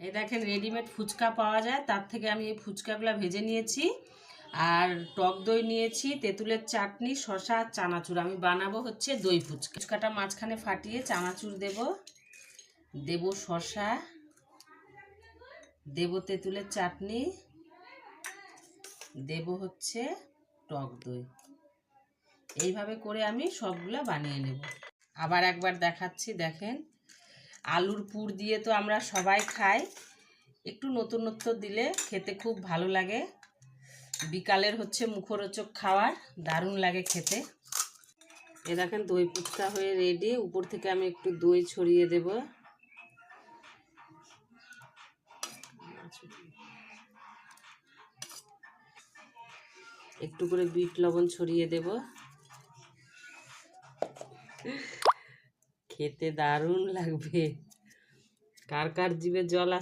এই দেখেন রেডিমেড ফুচকা পাওয়া যায়, তার থেকে আমি এই ফুচকাগুলো ভেজে নিয়েছি। আর টক দই নিয়েছি, তেঁতুলের চাটনি, শসা, চানাচুর। আমি বানাবো হচ্ছে দই ফুচকা। ফুচকাটা মাঝখানে ফাটিয়ে চানাচুর দেব শসা, দেব তেঁতুলের চাটনি, দেব হচ্ছে টক দই। এইভাবে করে আমি সবগুলো বানিয়ে নেব। আবার একবার দেখাচ্ছি, দেখেন আলুর পুর দিয়ে তো আমরা সবাই খাই, একটু নতুনত্ব দিলে খেতে খুব ভালো লাগে। বিকালের হচ্ছে মুখরোচক খাবার, দারুণ লাগে খেতে। এ দেখেন দই ফুচকা হয়ে রেডি। উপর থেকে আমি একটু দই ছড়িয়ে দেব। একটু করে বিট লবণ ছড়িয়ে দেব। খেতে দারুণ লাগবে। কার কার জিভে জল আসছে।